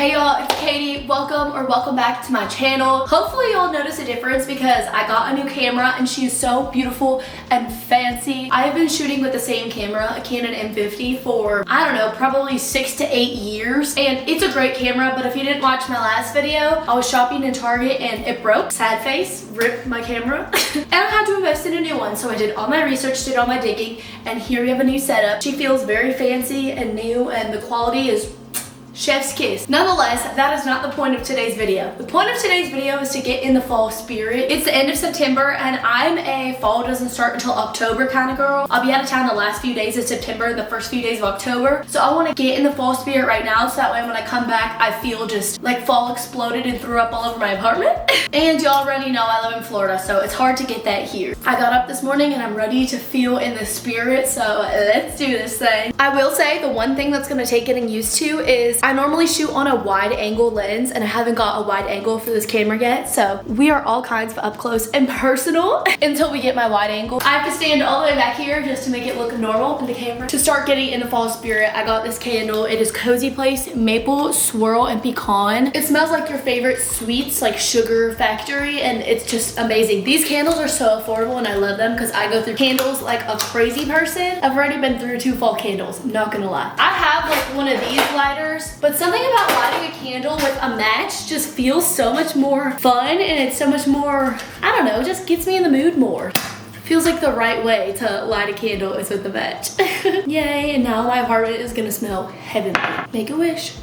Hey y'all, it's Katie. Welcome back to my channel. Hopefully y'all notice a difference because I got a new camera and she is so beautiful and fancy. I have been shooting with the same camera, a Canon M50, for, I don't know, probably 6 to 8 years. And it's a great camera, but if you didn't watch my last video, I was shopping in Target and it broke. Sad face, ripped my camera. And I had to invest in a new one, so I did all my research, did all my digging, and here we have a new setup. She feels very fancy and new, and the quality is chef's kiss. Nonetheless, that is not the point of today's video. The point of today's video is to get in the fall spirit. It's the end of September and I'm a fall doesn't start until October kind of girl. I'll be out of town the last few days of September and the first few days of October. So I want to get in the fall spirit right now so that way when I come back I feel just like fall exploded and threw up all over my apartment. And y'all already know I live in Florida, so it's hard to get that here. I got up this morning and I'm ready to feel in the spirit, so let's do this thing. I will say the one thing that's going to take getting used to is I normally shoot on a wide angle lens and I haven't got a wide angle for this camera yet, so we are all kinds of up close and personal until we get my wide angle. I have to stand all the way back here just to make it look normal in the camera. To start getting in the fall spirit, I got this candle. It is Cozy Place Maple Swirl and Pecan. It smells like your favorite sweets, like Sugar Factory, and it's just amazing. These candles are so affordable and I love them because I go through candles like a crazy person. I've already been through 2 fall candles, I'm not gonna lie. I have like one of these lighters, but something about lighting a candle with a match just feels so much more fun, and it's so much more, I don't know, just gets me in the mood more. Feels like the right way to light a candle is with a match. Yay, and now my apartment is gonna smell heavenly. Make a wish.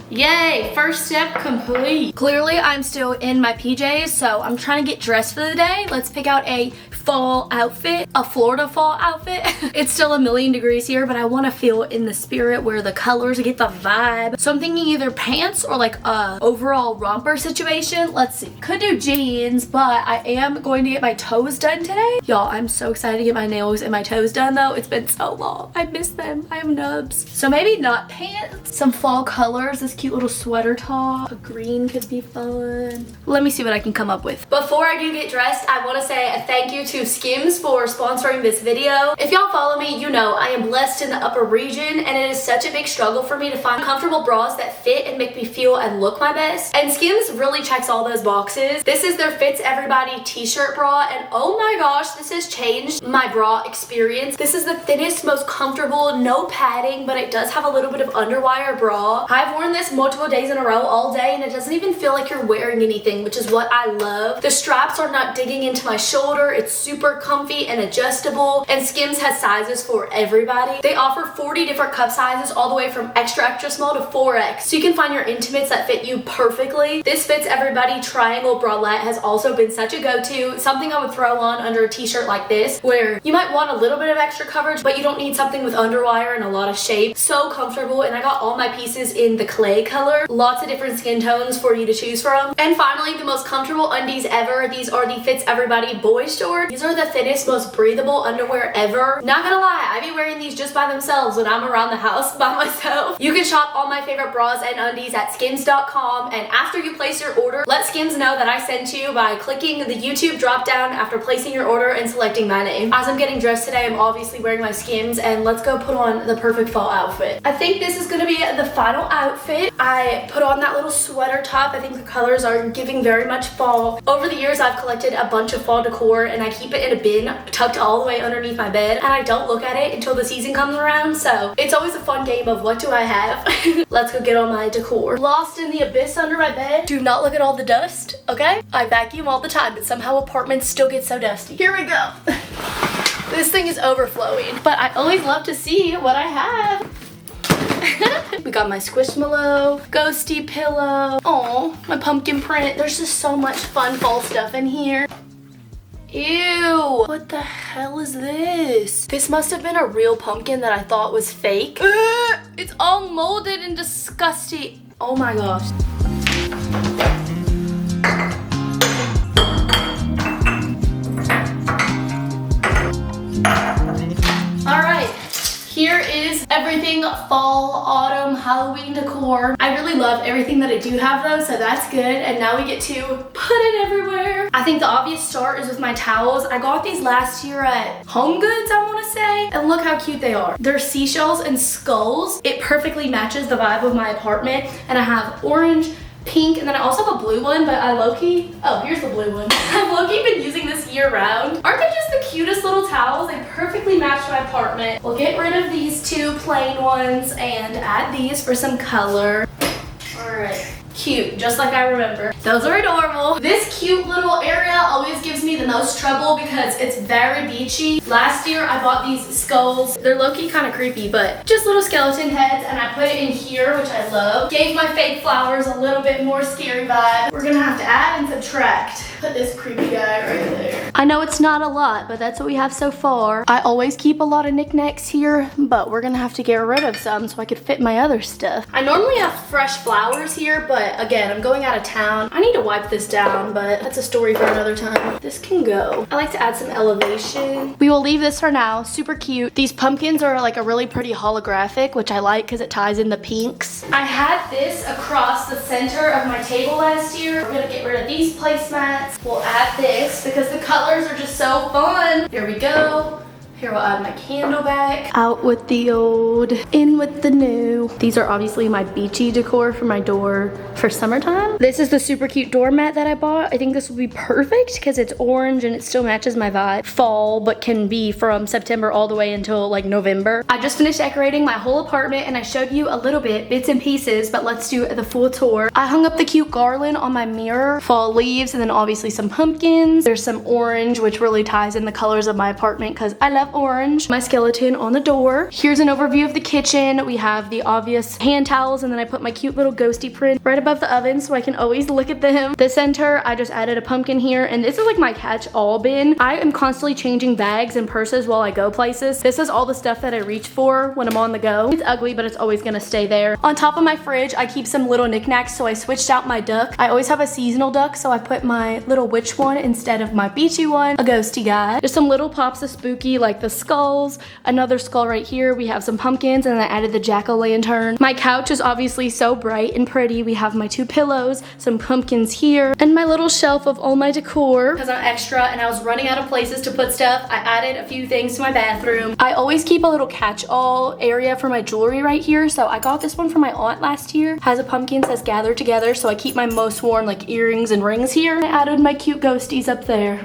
Yay, first step complete. Clearly I'm still in my PJs, so I'm trying to get dressed for the day. Let's pick out a fall outfit, a Florida fall outfit. It's still 1,000,000 degrees here, but I want to feel in the spirit where the colors get the vibe. So I'm thinking either pants or like a overall romper situation. Let's see. Could do jeans, but I am going to get my toes done today. Y'all, I'm so excited to get my nails and my toes done though. It's been so long. I miss them. I have nubs. So maybe not pants. Some fall colors. This cute little sweater top. A green could be fun. Let me see what I can come up with. Before I do get dressed, I want to say a thank you to Skims for sponsoring this video. If y'all follow me, you know I am blessed in the upper region and it is such a big struggle for me to find comfortable bras that fit and make me feel and look my best. And Skims really checks all those boxes. This is their Fits Everybody t-shirt bra, and oh my gosh, this has changed my bra experience. This is the thinnest, most comfortable, no padding, but it does have a little bit of underwire bra. I've worn this multiple days in a row all day and it doesn't even feel like you're wearing anything, which is what I love. The straps are not digging into my shoulder. It's super comfy and adjustable, and Skims has sizes for everybody. They offer 40 different cup sizes all the way from extra small to 4X, so you can find your intimates that fit you perfectly. This Fits Everybody triangle bralette has also been such a go-to, something I would throw on under a t-shirt like this where you might want a little bit of extra coverage but you don't need something with underwire and a lot of shape. So comfortable, and I got all my pieces in the clay color. Lots of different skin tones for you to choose from. And finally, the most comfortable undies ever. These are the Fits Everybody boys shorts. These are the thinnest, most breathable underwear ever. Not gonna lie, I be wearing these just by themselves when I'm around the house by myself. You can shop all my favorite bras and undies at skims.com, and after you place your order, let Skims know that I sent you by clicking the YouTube drop down after placing your order and selecting my name. As I'm getting dressed today, I'm obviously wearing my Skims, and let's go put on the perfect fall outfit. I think this is gonna be the final outfit. I put on that little sweater top. I think the colors are giving very much fall. Over the years, I've collected a bunch of fall decor and I keep it in a bin tucked all the way underneath my bed, and I don't look at it until the season comes around, so it's always a fun game of what do I have. Let's go get all my decor. Lost in the abyss under my bed. Do not look at all the dust, okay? I vacuum all the time, but somehow apartments still get so dusty. Here we go. This thing is overflowing, but I always love to see what I have. We got my Squishmallow, ghosty pillow. Oh, my pumpkin print. There's just so much fun fall stuff in here. Ew, what the hell is this? This must have been a real pumpkin that I thought was fake. It's all molded and disgusting. Oh my gosh. All right, here is every everything fall, autumn, Halloween decor. I really love everything that I do have though, so that's good. And now we get to put it everywhere. I think the obvious start is with my towels. I got these last year at Home Goods, I want to say. And look how cute they are. They're seashells and skulls. It perfectly matches the vibe of my apartment. And I have orange, pink, and then I also have a blue one, but I low-key, oh, here's the blue one. I've low-key been using this year-round. Aren't they just the cutest little towels? They perfectly match my apartment. We'll get rid of these two plain ones and add these for some color. All right. Cute, just like I remember. Those are adorable. This cute little area always gives me the most trouble because it's very beachy. Last year I bought these skulls. They're low-key kind of creepy, but just little skeleton heads, and I put it in here, which I love. Gave my fake flowers a little bit more scary vibe. We're gonna have to add and subtract. Put this creepy guy right there. I know it's not a lot, but that's what we have so far. I always keep a lot of knickknacks here, but we're gonna have to get rid of some so I could fit my other stuff. I normally have fresh flowers here, but again, I'm going out of town. I need to wipe this down, but that's a story for another time. This can go. I like to add some elevation. We will leave this for now. Super cute. These pumpkins are like a really pretty holographic, which I like because it ties in the pinks. I had this across the center of my table last year. We're gonna get rid of these placemats. We'll add this because the colors are just so fun. Here we go. Here we'll add my candle back. Out with the old, in with the new. These are obviously my beachy decor for my door for summertime. This is the super cute doormat that I bought. I think this will be perfect because it's orange and it still matches my vibe. Fall, but can be from September all the way until like November. I just finished decorating my whole apartment and I showed you a little bit, bits and pieces, but let's do the full tour. I hung up the cute garland on my mirror, fall leaves, and then obviously some pumpkins. There's some orange, which really ties in the colors of my apartment because I love orange. My skeleton on the door. Here's an overview of the kitchen. We have the obvious hand towels, and then I put my cute little ghosty print right above the oven so I can always look at them. The center, I just added a pumpkin here, and this is like my catch-all bin. I am constantly changing bags and purses while I go places. This is all the stuff that I reach for when I'm on the go. It's ugly, but it's always gonna stay there. On top of my fridge, I keep some little knickknacks, so I switched out my duck. I always have a seasonal duck, so I put my little witch one instead of my beachy one, a ghosty guy. There's some little pops of spooky, like the skulls, another skull right here. We have some pumpkins, and then I added the jack-o'-lantern. My couch is obviously so bright and pretty. We have my two pillows, some pumpkins here, and my little shelf of all my decor. Because I'm extra and I was running out of places to put stuff, I added a few things to my bathroom. I always keep a little catch-all area for my jewelry right here, so I got this one from my aunt last year. Has a pumpkin, says gather together, so I keep my most worn like earrings and rings here. I added my cute ghosties up there.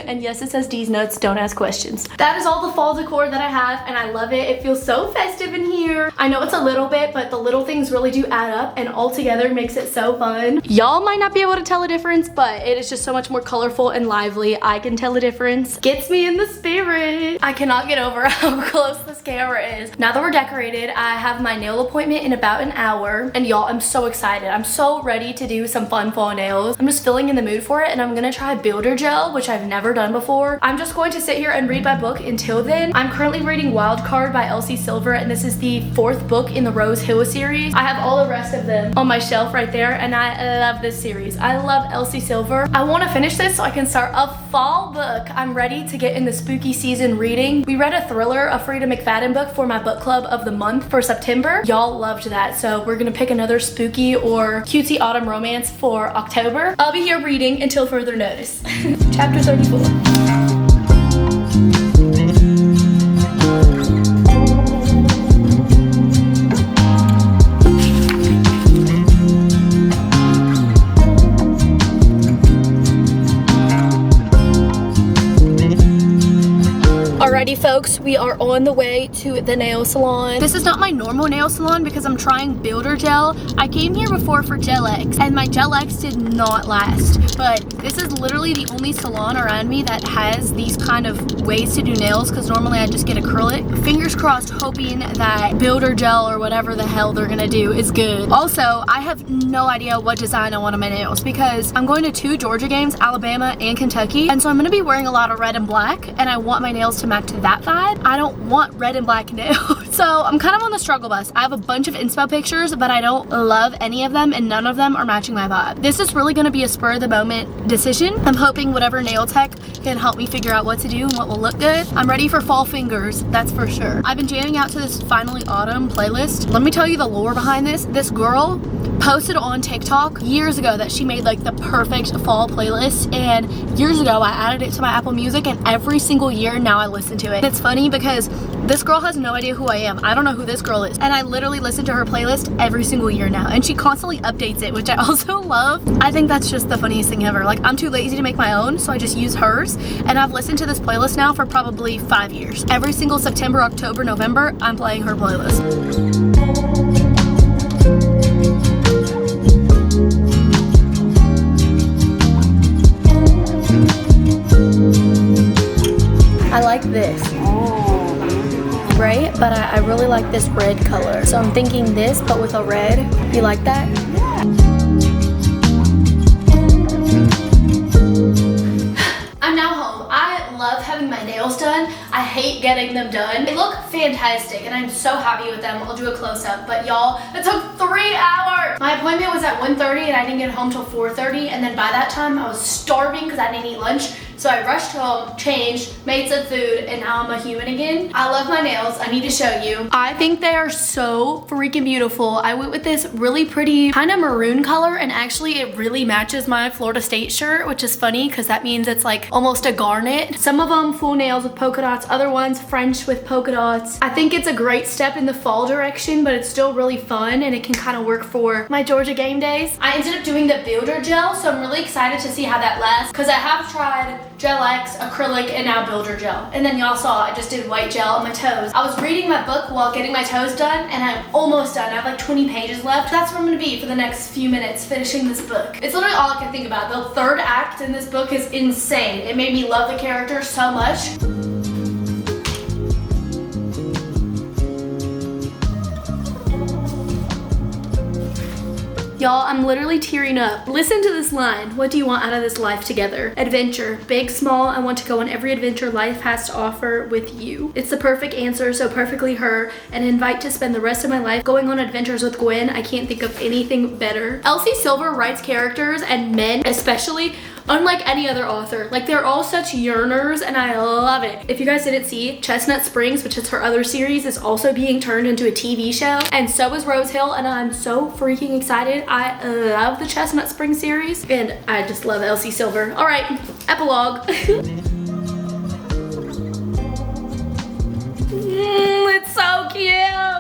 And yes, it says D's nuts, don't ask questions. That is all the fall decor that I have, and I love it. It feels so festive in here. I know it's a little bit, but the little things really do add up, and all together makes it so fun. Y'all might not be able to tell a difference, but it is just so much more colorful and lively. I can tell a difference. Gets me in the spirit. I cannot get over how close this camera is. Now that we're decorated, I have my nail appointment in about an hour, and y'all, I'm so excited. I'm so ready to do some fun fall nails. I'm just feeling in the mood for it, and I'm gonna try builder gel, which I've never done before. I'm just going to sit here and read my book until then. I'm currently reading Wild Card by Elsie Silver, and this is the 4th book in the Rose Hill series. I have all the rest of them on my shelf right there, and I love this series. I love Elsie Silver. I want to finish this so I can start a fall book. I'm ready to get in the spooky season reading. We read a thriller, a Frida McFadden book for my book club of the month for September. Y'all loved that, so we're gonna pick another spooky or cutesy autumn romance for October. I'll be here reading until further notice. Chapter 34. Alrighty folks, we are on the way to the nail salon. This is not my normal nail salon because I'm trying builder gel. I came here before for Gel X and my Gel X did not last, but this is literally the only salon around me that has these kind of ways to do nails because normally I just get acrylic. Fingers crossed, hoping that builder gel or whatever the hell they're gonna do is good. Also, I have no idea what design I want on my nails because I'm going to 2 Georgia games, Alabama and Kentucky, and so I'm gonna be wearing a lot of red and black, and I want my nails to match that vibe. I don't want red and black nails. So I'm kind of on the struggle bus. I have a bunch of inspo pictures, but I don't love any of them and none of them are matching my vibe. This is really gonna be a spur of the moment decision. I'm hoping whatever nail tech can help me figure out what to do and what will look good. I'm ready for fall fingers, that's for sure. I've been jamming out to this Finally Autumn playlist. Let me tell you the lore behind this. This girl posted on TikTok years ago that she made like the perfect fall playlist, and years ago I added it to my Apple Music, and every single year now I listen to it. It's funny because this girl has no idea who I am. I don't know who this girl is, and I literally listen to her playlist every single year now, and she constantly updates it, which I also love. I think that's just the funniest thing ever. Like, I'm too lazy to make my own, so I just use hers, and I've listened to this playlist now for probably 5 years. Every single September, October, November, I'm playing her playlist. I like this, right? But I really like this red color. So I'm thinking this, but with a red. You like that? I'm now home. I love having my nails done. I hate getting them done. They look fantastic and I'm so happy with them. I'll do a close-up, but y'all, it took 3 hours. My appointment was at 1:30 and I didn't get home till 4:30, and then by that time I was starving because I didn't eat lunch. So I rushed home, changed, made some food, and now I'm a human again. I love my nails. I need to show you. I think they are so freaking beautiful. I went with this really pretty kind of maroon color, and actually it really matches my Florida State shirt, which is funny because that means it's like almost a garnet. Some of them full nails with polka dots, other ones French with polka dots. I think it's a great step in the fall direction, but it's still really fun and it can kind of work for my Georgia game days. I ended up doing the builder gel, so I'm really excited to see how that lasts because I have tried Gel X, acrylic, and now builder gel. And then y'all saw I just did white gel on my toes. I was reading my book while getting my toes done, and I'm almost done. I have like 20 pages left. That's where I'm gonna be for the next few minutes finishing this book. It's literally all I can think about. The third act in this book is insane. It made me love the character so much. Y'all, I'm literally tearing up. Listen to this line. What do you want out of this life together? Adventure. Big, small, I want to go on every adventure life has to offer with you. It's the perfect answer, so perfectly her. An invite to spend the rest of my life going on adventures with Gwen. I can't think of anything better. Elsie Silver writes characters, and men especially, unlike any other author. Like, they're all such yearners, and I love it. If you guys didn't see, Chestnut Springs, which is her other series, is also being turned into a TV show, and so is Rose Hill, and I'm so freaking excited. I love the Chestnut Springs series, and I just love Elsie Silver. All right, epilogue. It's so cute.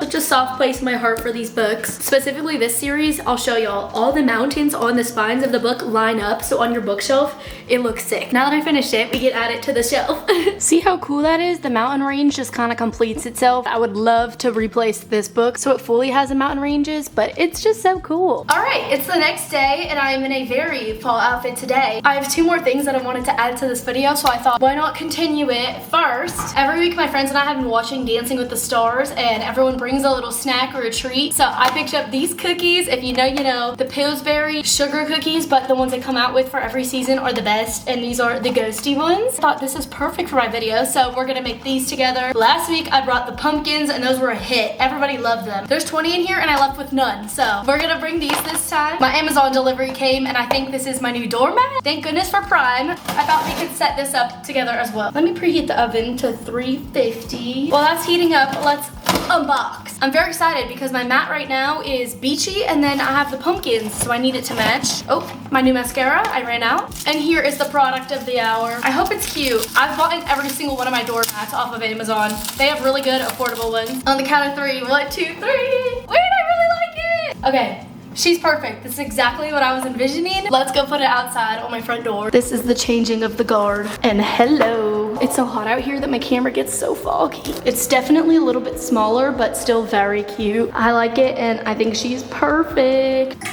Such a soft place in my heart for these books. Specifically this series, I'll show y'all. All the mountains on the spines of the book line up, so on your bookshelf, it looks sick. Now that I finished it, we can add it to the shelf. See how cool that is? The mountain range just kind of completes itself. I would love to replace this book so it fully has the mountain ranges, but it's just so cool. All right, it's the next day, and I am in a very fall outfit today. I have 2 more things that I wanted to add to this video, so I thought, why not continue it first? Every week, my friends and I have been watching Dancing with the Stars, and everyone brings a little snack or a treat. So I picked up these cookies. If you know, you know. The Pillsbury sugar cookies, but the ones they come out with for every season are the best, and these are the ghosty ones. I thought this is perfect for my video, so we're gonna make these together. Last week, I brought the pumpkins, and those were a hit. Everybody loved them. There's 20 in here, and I left with none, so we're gonna bring these this time. My Amazon delivery came, and I think this is my new doormat. Thank goodness for Prime. I thought we could set this up together as well. Let me preheat the oven to 350. While that's heating up, let's unbox. I'm very excited because my mat right now is beachy, and then I have the pumpkins, so I need it to match. Oh, my new mascara, I ran out. And here is the product of the hour. I hope it's cute. I've bought every single one of my doormats off of Amazon. They have really good, affordable ones. On the count of 3, 1, 2, 3. Wait, I really like it. Okay. She's perfect. This is exactly what I was envisioning. Let's go put it outside on my front door. This is the changing of the guard. And hello. It's so hot out here that my camera gets so foggy. It's definitely a little bit smaller, but still very cute. I like it, and I think she's perfect.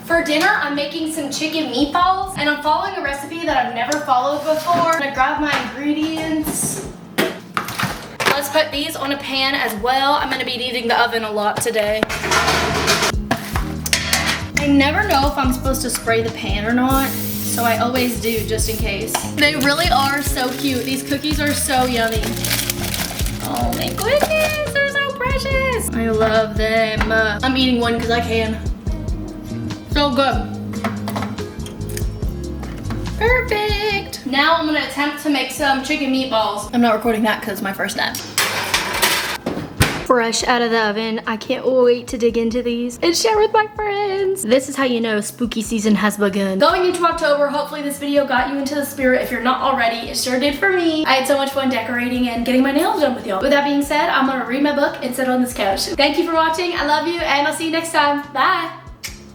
For dinner, I'm making some chicken meatballs, and I'm following a recipe that I've never followed before. I'm gonna grab my ingredients. Let's put these on a pan as well. I'm gonna be needing the oven a lot today. I never know if I'm supposed to spray the pan or not, so I always do just in case. They really are so cute. These cookies are so yummy. Oh my goodness, they're so precious. I love them. I'm eating one because I can. So good. Perfect. Now I'm gonna attempt to make some chicken meatballs. I'm not recording that because it's my first step. Fresh out of the oven. I can't wait to dig into these and share with my friends. This is how you know spooky season has begun. Going into October, hopefully this video got you into the spirit. If you're not already, it sure did for me. I had so much fun decorating and getting my nails done with y'all. With that being said, I'm gonna read my book and sit on this couch. Thank you for watching. I love you and I'll see you next time. Bye.